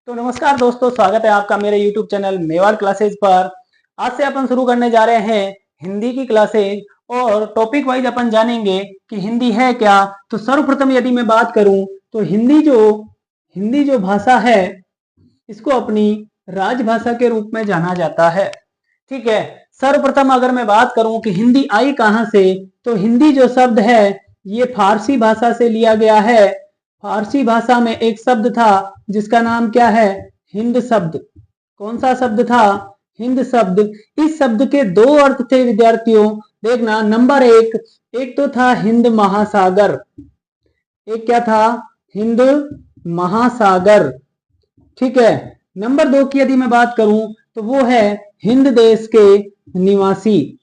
तो नमस्कार दोस्तों, स्वागत है आपका मेरे YouTube चैनल मेवाड़ क्लासेज पर। आज से अपन शुरू करने जा रहे हैं हिंदी की क्लासेज और टॉपिक वाइज अपन जानेंगे कि हिंदी है क्या। तो सर्वप्रथम यदि मैं बात करूं तो हिंदी जो भाषा है इसको अपनी राजभाषा के रूप में जाना जाता है। ठीक है, सर्वप्रथम अगर मैं बात करूं कि हिंदी आई कहां से, तो हिंदी जो शब्द है ये फारसी भाषा से लिया गया है। फारसी भाषा में एक शब्द था जिसका नाम क्या है, हिंद शब्द। कौन सा शब्द था, हिंद शब्द। इस शब्द के दो अर्थ थे विद्यार्थियों, देखना। नंबर एक तो था हिंद महासागर। एक क्या था, हिंद महासागर। ठीक है। नंबर दो की यदि मैं बात करूं तो वो है हिंद देश के निवासी।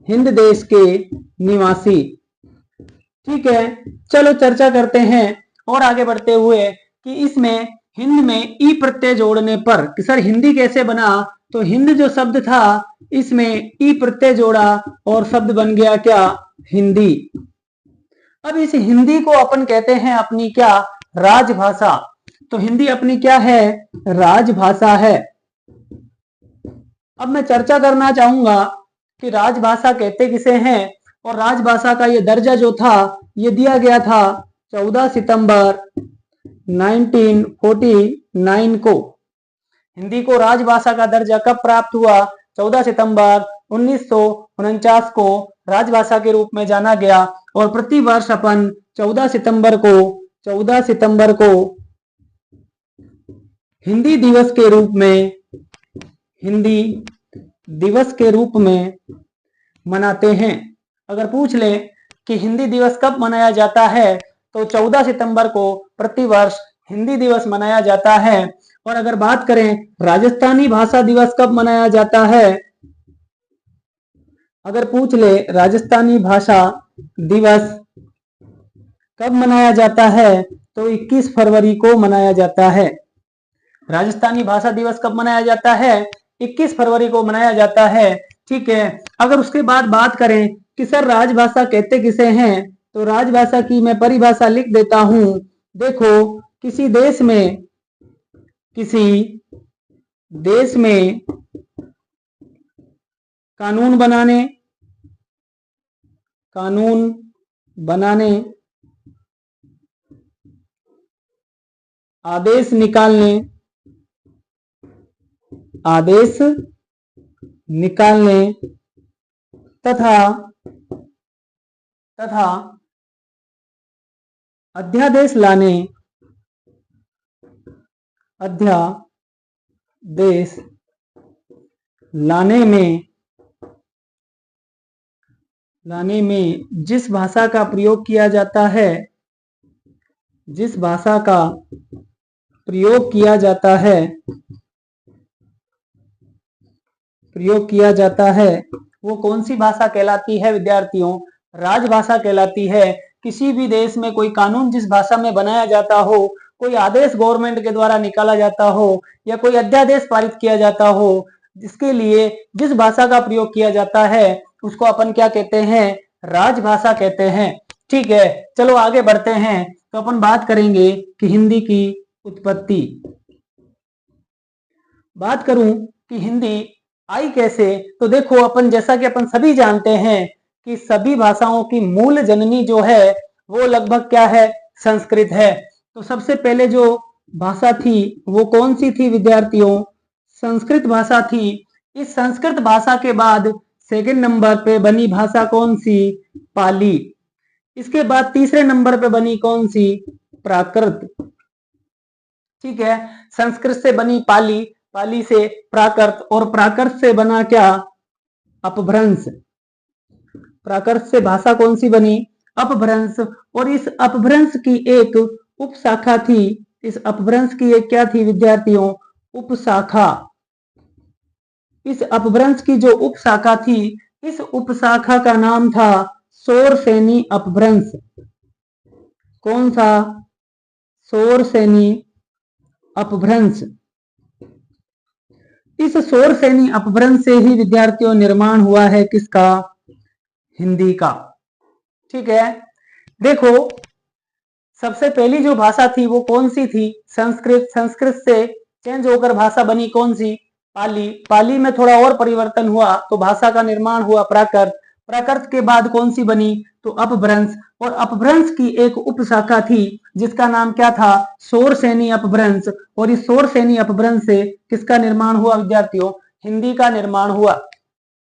हिंद देश के निवासी। ठीक है, चलो चर्चा करते हैं और आगे बढ़ते हुए कि इसमें हिंद में ई प्रत्यय जोड़ने पर कि सर हिंदी कैसे बना। तो हिंद जो शब्द था इसमें ई प्रत्यय जोड़ा और शब्द बन गया क्या, हिंदी। अब इस हिंदी को अपन कहते हैं अपनी क्या, राजभाषा। तो हिंदी अपनी क्या है, राजभाषा है। अब मैं चर्चा करना चाहूंगा कि राजभाषा कहते किसे हैं, और राजभाषा का ये दर्जा जो था ये दिया गया था 14 सितंबर 1949 को। हिंदी को राजभाषा का दर्जा कब प्राप्त हुआ, 14 सितंबर 1949 को राजभाषा के रूप में जाना गया। और प्रतिवर्ष अपन 14 सितंबर को हिंदी दिवस के रूप में मनाते हैं। अगर पूछ ले कि हिंदी दिवस कब मनाया जाता है, तो 14 सितंबर को प्रतिवर्ष हिंदी दिवस मनाया जाता है। और अगर बात करें राजस्थानी भाषा दिवस कब मनाया जाता है, अगर पूछ ले राजस्थानी भाषा दिवस कब मनाया जाता है, तो 21 फरवरी को मनाया जाता है। राजस्थानी भाषा दिवस कब मनाया जाता है, 21 फरवरी को मनाया जाता है। ठीक है। अगर उसके बाद बात करें कि सर राजभाषा कहते किसे हैं, तो राजभाषा की मैं परिभाषा लिख देता हूं। देखो, किसी देश में कानून बनाने आदेश निकालने तथा अध्यादेश लाने में जिस भाषा का प्रयोग किया जाता है, वो कौन सी भाषा कहलाती है विद्यार्थियों, राजभाषा कहलाती है। किसी भी देश में कोई कानून जिस भाषा में बनाया जाता हो, कोई आदेश गवर्नमेंट के द्वारा निकाला जाता हो, या कोई अध्यादेश पारित किया जाता हो, जिसके लिए जिस भाषा का प्रयोग किया जाता है उसको अपन क्या कहते हैं, राजभाषा कहते हैं। ठीक है, चलो आगे बढ़ते हैं। तो अपन बात करेंगे कि हिंदी की उत्पत्ति। बात करूं कि हिंदी आई कैसे, तो देखो अपन जैसा कि अपन सभी जानते हैं कि सभी भाषाओं की मूल जननी जो है वो लगभग क्या है, संस्कृत है। तो सबसे पहले जो भाषा थी वो कौन सी थी विद्यार्थियों, संस्कृत भाषा थी। इस संस्कृत भाषा के बाद सेकंड नंबर पे बनी भाषा कौन सी, पाली। इसके बाद तीसरे नंबर पे बनी कौन सी, प्राकृत। ठीक है, संस्कृत से बनी पाली, पाली से प्राकृत, और प्राकृत से बना क्या, अपभ्रंश। प्राकृत से भाषा कौन सी बनी, अपभ्रंश। और इस अपभ्रंश की एक उपशाखा थी। इस अपभ्रंश की एक क्या थी विद्यार्थियों, उपशाखा। इस अपभ्रंश की जो उपशाखा थी, इस उपशाखा का नाम था शोरसेनी अपभ्रंश। कौन सा, शोरसेनी अपभ्रंश। इस शोरसेनी अपभ्रंश से ही विद्यार्थियों निर्माण हुआ है किसका, हिंदी का। ठीक है, देखो सबसे पहली जो भाषा थी वो कौन सी थी? संस्कृत। संस्कृत से चेंज होकर भाषा बनी कौन सी? पाली। पाली में थोड़ा और परिवर्तन हुआ तो भाषा का निर्माण हुआ प्राकृत। प्राकृत के बाद कौन सी बनी? तो अपभ्रंश। और अपभ्रंश की एक उपशाखा थी जिसका नाम क्या था? शोरसेनी अपभ्रंश। और इस शोरसेनी अपभ्रंश से किसका निर्माण हुआ विद्यार्थियों? हिंदी का निर्माण हुआ।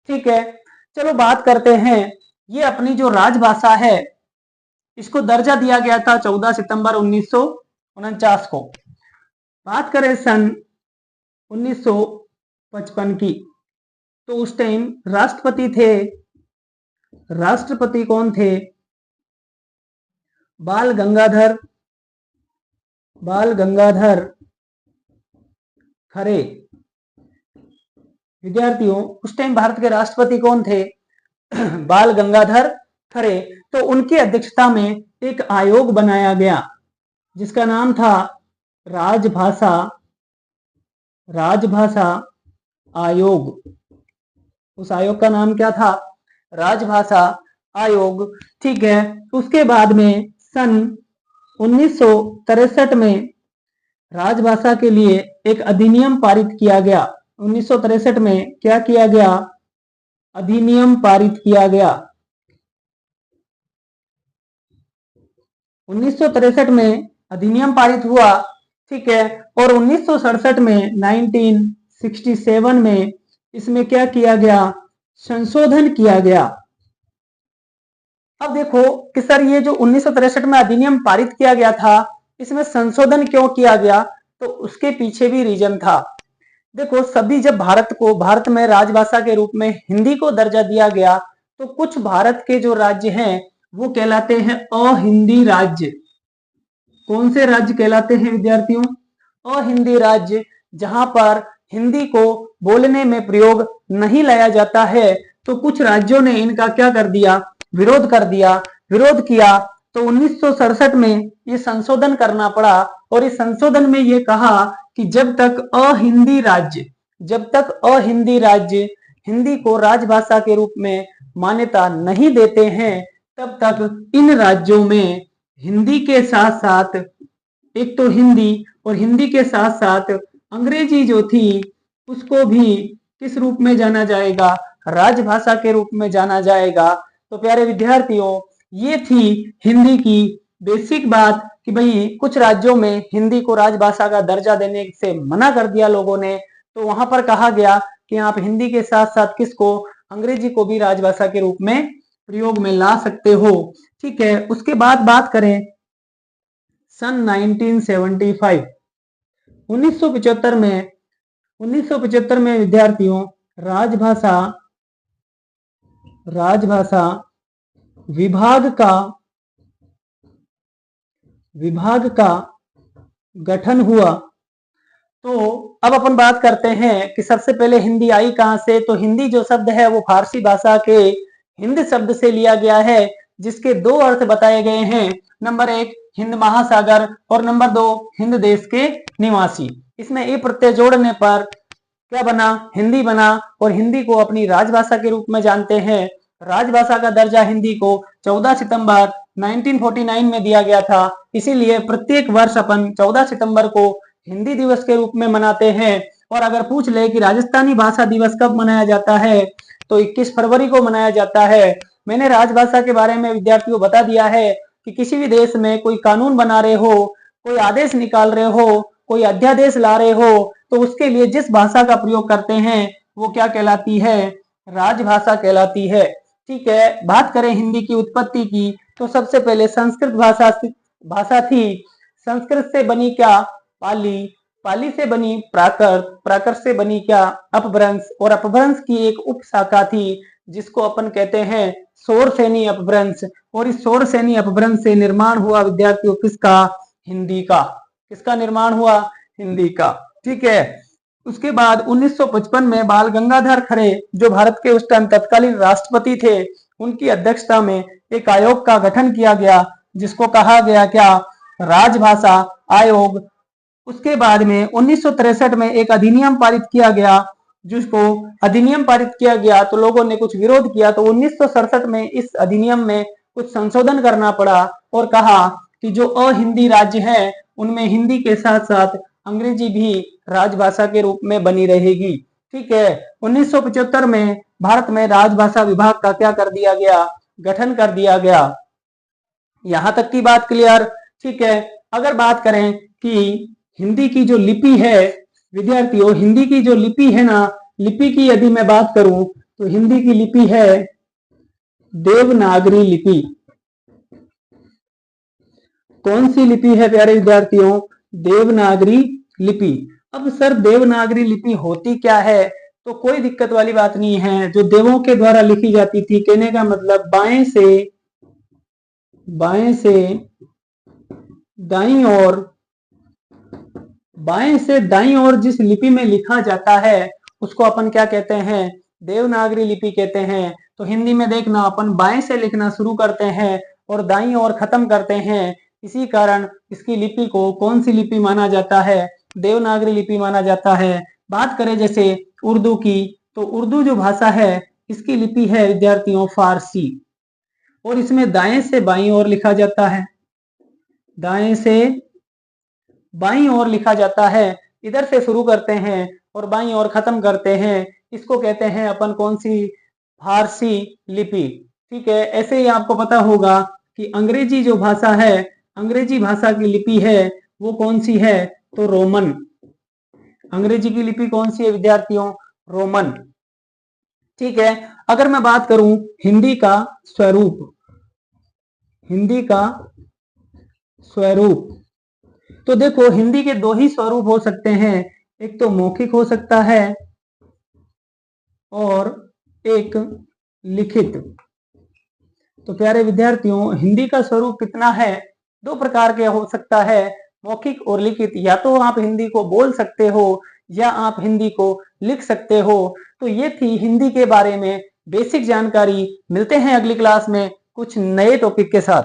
ठीक है, चलो बात करते हैं। ये अपनी जो राजभाषा है इसको दर्जा दिया गया था 14 सितंबर 1949 को। बात करें सन 1955 की, तो उस टाइम राष्ट्रपति थे, राष्ट्रपति कौन थे? बाल गंगाधर खरे। विद्यार्थियों उस टाइम भारत के राष्ट्रपति कौन थे? बाल गंगाधर खरे। तो उनकी अध्यक्षता में एक आयोग बनाया गया जिसका नाम था राजभाषा आयोग। उस आयोग का नाम क्या था? राजभाषा आयोग। ठीक है, उसके बाद में सन 1963 में राजभाषा के लिए एक अधिनियम पारित किया गया। 1963 में क्या किया गया? अधिनियम पारित किया गया। 1963 में अधिनियम पारित हुआ। ठीक है, और 1967 में 1967 में इसमें क्या किया गया? संशोधन किया गया। अब देखो कि सर ये जो 1963 में अधिनियम पारित किया गया था इसमें संशोधन क्यों किया गया? तो उसके पीछे भी रीजन था। देखो सभी जब भारत में राजभाषा के रूप में हिंदी को दर्जा दिया गया तो कुछ भारत के जो राज्य हैं वो कहलाते हैं अहिंदी राज्य। कौन से राज्य कहलाते हैं विद्यार्थियों? अहिंदी राज्य, जहां पर हिंदी को बोलने में प्रयोग नहीं लाया जाता है। तो कुछ राज्यों ने इनका क्या कर दिया? विरोध कर दिया। विरोध किया तो 1967 में ये संशोधन करना पड़ा। और इस संशोधन में ये कहा कि जब तक अहिंदी राज्य हिंदी को राजभाषा के रूप में मान्यता नहीं देते हैं तब तक इन राज्यों में हिंदी के साथ साथ, एक तो हिंदी और हिंदी के साथ साथ अंग्रेजी जो थी उसको भी किस रूप में जाना जाएगा? राजभाषा के रूप में जाना जाएगा। तो प्यारे विद्यार्थियों ये थी हिंदी की बेसिक बात कि भाई कुछ राज्यों में हिंदी को राजभाषा का दर्जा देने से मना कर दिया लोगों ने। तो वहां पर कहा गया कि आप हिंदी के साथ साथ किसको? अंग्रेजी को भी राजभाषा के रूप में प्रयोग में ला सकते हो। ठीक है, उसके बाद बात करें सन 1975 1975 में विद्यार्थियों राजभाषा विभाग का गठन हुआ। तो अब अपन बात करते हैं कि सबसे पहले हिंदी आई कहां से? तो हिंदी जो शब्द है वो फारसी भाषा के हिंद शब्द से लिया गया है जिसके दो अर्थ बताए गए हैं। नंबर 1 हिंद महासागर और नंबर 2 हिंद देश के निवासी। इसमें ए प्रत्यय जोड़ने पर क्या बना? हिंदी बना। और हिंदी को अपनी राजभाषा के रूप में जानते हैं। राजभाषा का दर्जा हिंदी को 14 सितंबर 1949 में दिया गया था। इसीलिए प्रत्येक वर्ष अपन 14 सितंबर को हिंदी दिवस के रूप में मनाते हैं। और अगर पूछ ले कि राजस्थानी भाषा दिवस कब मनाया जाता है तो 21 फरवरी को मनाया जाता है। मैंने राजभाषा के बारे में विद्यार्थियों को बता दिया है कि किसी भी देश में कोई कानून बना रहे हो, कोई आदेश निकाल रहे हो, कोई अध्यादेश ला रहे हो तो उसके लिए जिस भाषा का प्रयोग करते हैं वो क्या कहलाती है? राजभाषा कहलाती है। ठीक है, बात करें हिंदी की उत्पत्ति की तो सबसे पहले संस्कृत भाषा थी। संस्कृत से बनी क्या? पाली। पाली से बनी प्राकृत। प्राकृत से बनी क्या? अपभ्रंश। और अपभ्रंश की एक उपशाखा थी जिसको अपन कहते हैं शोरसेनी अपभ्रंश। और इस शोरसेनी अपभ्रंश से निर्माण हुआ विद्यार्थियों किसका? हिंदी का। किसका निर्माण हुआ? हिंदी का। ठीक है, उसके बाद 1955 में बाल गंगाधर खरे जो भारत के उस टाइम तत्कालीन राष्ट्रपति थे उनकी अध्यक्षता में एक आयोग का गठन किया गया जिसको कहा गया क्या? राजभाषा आयोग। उसके बाद में 1963 में एक अधिनियम पारित किया गया। जिसको अधिनियम पारित किया गया तो लोगों ने कुछ विरोध किया तो 1967 में इस अधिनियम में कुछ संशोधन करना पड़ा और कहा कि जो अहिंदी राज्य है उनमें हिंदी के साथ साथ अंग्रेजी भी राजभाषा के रूप में बनी रहेगी। ठीक है, 1975 में भारत में राजभाषा विभाग का क्या कर दिया गया, गठन कर दिया गया। यहां तक की बात क्लियर। ठीक है, अगर बात करें कि हिंदी की जो लिपि है विद्यार्थियों, हिंदी की जो लिपि है ना, लिपि की यदि मैं बात करूं तो हिंदी की लिपि है देवनागरी लिपि। कौन सी लिपि है प्यारे विद्यार्थियों, देवनागरी लिपि। अब सर देवनागरी लिपि होती क्या है, तो कोई दिक्कत वाली बात नहीं है, जो देवों के द्वारा लिखी जाती थी, कहने का मतलब बाएं से दाईं ओर, बाएं से दाईं ओर जिस लिपि में लिखा जाता है उसको अपन क्या कहते हैं, देवनागरी लिपि कहते हैं। तो हिंदी में देखना अपन बाएं से लिखना शुरू करते हैं और दाईं ओर खत्म करते हैं, इसी कारण इसकी लिपि को कौन सी लिपि माना जाता है, देवनागरी लिपि माना जाता है। बात करें जैसे उर्दू की, तो उर्दू जो भाषा है इसकी लिपि है विद्यार्थियों फारसी, और इसमें दाएं से बाईं ओर लिखा जाता है, दाएं से बाईं ओर लिखा जाता है। इधर से शुरू करते हैं और बाईं ओर खत्म करते हैं, इसको कहते हैं अपन कौन सी, फारसी लिपि। ठीक है, ऐसे ही आपको पता होगा कि अंग्रेजी जो भाषा है, अंग्रेजी भाषा की लिपि है वो कौन सी है, तो रोमन। अंग्रेजी की लिपि कौन सी है विद्यार्थियों, रोमन। ठीक है, अगर मैं बात करूं हिंदी का स्वरूप, हिंदी का स्वरूप, तो देखो हिंदी के दो ही स्वरूप हो सकते हैं, एक तो मौखिक हो सकता है और एक लिखित। तो प्यारे विद्यार्थियों हिंदी का स्वरूप कितना है, दो प्रकार के हो सकता है, मौखिक और लिखित। या तो आप हिंदी को बोल सकते हो या आप हिंदी को लिख सकते हो। तो ये थी हिंदी के बारे में बेसिक जानकारी। मिलते हैं अगली क्लास में कुछ नए टॉपिक के साथ।